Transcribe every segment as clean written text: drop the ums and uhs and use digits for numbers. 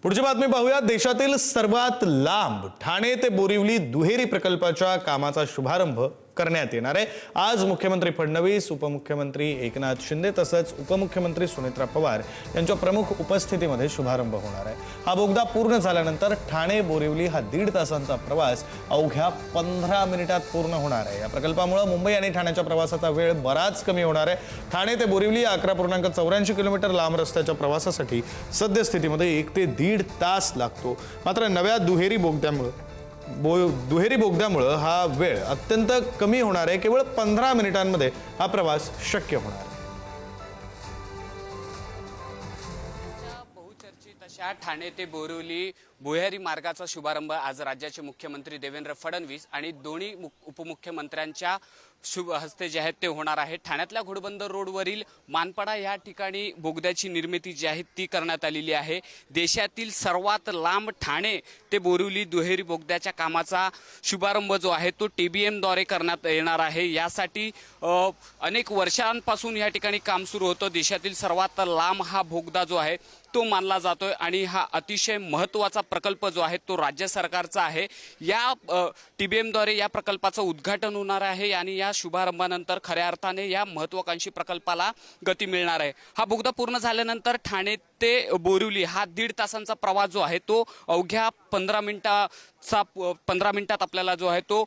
पुढची बातमी पाहूया। देशातील सर्वात लांब ठाणे ते बोरिवली दुहेरी प्रकल्पाच्या कामाचा शुभारंभ करण्यात येणार आहे। आज मुख्यमंत्री फडणवीस, उपमुख्यमंत्री एकनाथ शिंदे तसंच उपमुख्यमंत्री सुनेत्रा पवार यांच्या प्रमुख उपस्थितीमध्ये शुभारंभ होणार आहे। हा बोगदा पूर्ण झाल्यानंतर ठाणे बोरिवली हा 1.5 तासांचा प्रवास अवघ्या 15 मिनिटात पूर्ण होणार आहे। या प्रकल्पामुळे मुंबई आणि ठाण्याच्या प्रवासाचा वेळ बराच कमी होणार आहे। ठाणे ते बोरिवली 11.84 किलोमीटर लांब रस्त्याच्या प्रवासासाठी सद्यस्थितीमध्ये 1 ते 1.5 तास लागतो। मात्र नव्या दुहेरी बोगद्यामुळे हा वेळ अत्यंत कमी होणार आहे। केवळ 15 मिनिटांमध्ये हा प्रवास शक्य होणार आहे। बहुचर्चित अशा ठाणे ते बोरिवली भुयारी मार्गाचा शुभारंभ आज राज्याचे मुख्यमंत्री देवेंद्र फडणवीस आणि दोन्ही उपमुख्यमंत्र्यांच्या शुभ हस्ते जे आहेत ते होणार आहे। ठाण्यातल्या घोडबंदर रोडवरील मानपाडा या ठिकाणी बोगद्याची निर्मिती जी आहे ती करण्यात आलेली आहे। देशातील सर्वात लांब ठाणे ते बोरिवली दुहेरी बोगद्याच्या कामाचा शुभारंभ जो आहे तो TBM द्वारे करण्यात येणार आहे। यासाठी अनेक वर्षांपासून या ठिकाणी काम सुरू होतं। देशातील सर्वात लांब हा बोगदा जो आहे तो मानला जातोय आणि हा अतिशय महत्त्वाचा प्रकल्प जो आहे तो राज्य सरकारचा आहे। या TBM द्वारे या प्रकल्पाचं उद्घाटन होणार आहे आणि या शुभारंभानंतर खऱ्या अर्थाने या महत्त्वाकांक्षी प्रकल्पाला गती मिळणार आहे। हा बोगदा पूर्ण झाल्यानंतर ठाणे ते बोरिवली हा 1.5 तासांचा प्रवास जो आहे तो अवघ्या 15 मिनिटात आपल्याला जो आहे तो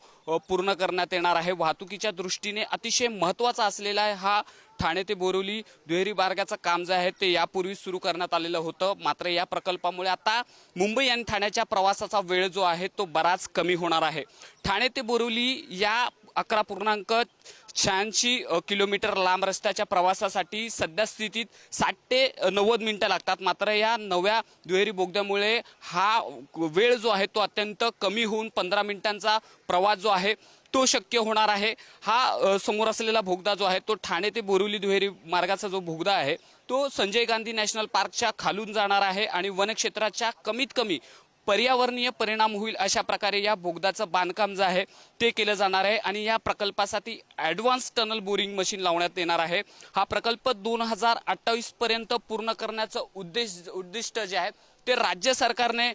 पूर्ण करण्यात येणार आहे। वाहतुकीच्या दृष्टीने अतिशय महत्त्वाचा असलेला आहे हा ठाणे ते बोरिवली दुहेरी मार्गाचं काम जे आहे ते यापूर्वी सुरू करण्यात आलेलं होतं। मात्र या प्रकल्पामुळे आता मुंबई आणि ठाण्याच्या प्रवासाचा वेळ जो आहे तो बराच कमी होणार आहे। ठाणे ते बोरिवली या 11.86 किलोमीटर लांब रस्त्याच्या प्रवासासाठी सध्या स्थितीत 60 ते 90 मिनिटं लागतात। मात्र या नव्या दुहेरी बोगद्यामुळे हा वेळ जो आहे तो अत्यंत कमी होऊन 15 मिनिटांचा प्रवास जो आहे तो शक्य होणार आहे। हा समोर असलेला बोगदा जो आहे तो ठाणे ते बोरिवली दुहेरी मार्गाचा जो बोगदा आहे तो संजय गांधी नॅशनल पार्कच्या खालून जाणार आहे आणि वनक्षेत्राच्या कमीत कमी पर्यावरणीय परिणाम होईल अशा प्रकारे या बोगदाचं बांधकाम जे आहे ते केलं जाणार आहे आणि या प्रकल्पासाठी ॲडव्हान्स टनल बोरिंग मशीन लावण्यात येणार आहे। हा प्रकल्प 2028 पर्यंत पूर्ण करण्याचं उद्दिष्ट जे आहे ते राज्य सरकारने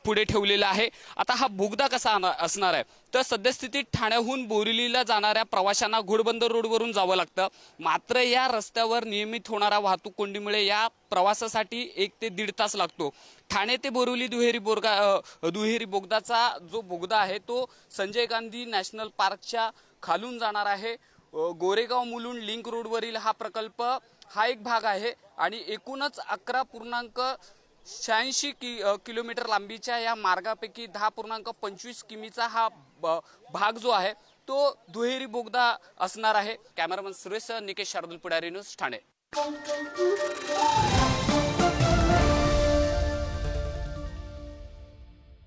पुढे ठेवलेलं आहे। आता हा बोगदा कसा असणार आहे तर सद्यस्थितीत ठाण्याहून बोरिवलीला जाणाऱ्या प्रवाशांना घोडबंदर रोडवरून जावं लागतं। मात्र या रस्त्यावर नियमित होणाऱ्या वाहतूक कोंडीमुळे या प्रवासासाठी 1 ते 1.5 तास लागतो। ठाणे ते बोरिवली दुहेरी बोगदाचा जो बोगदा आहे तो संजय गांधी नॅशनल पार्कच्या खालून जाणार आहे। गोरेगाव मुलुंड लिंक रोडवरील हा प्रकल्प हा एक भाग आहे आणि एकूणच 11.86 किलोमीटर लांबीच्या या मार्गापैकी 10.25 किमीचा हा भाग जो आहे तो दुहेरी बोगदा असणार आहे। कॅमेरामन सुरेश निकेश शार्दुल पुढारी न्यूज ठाणे।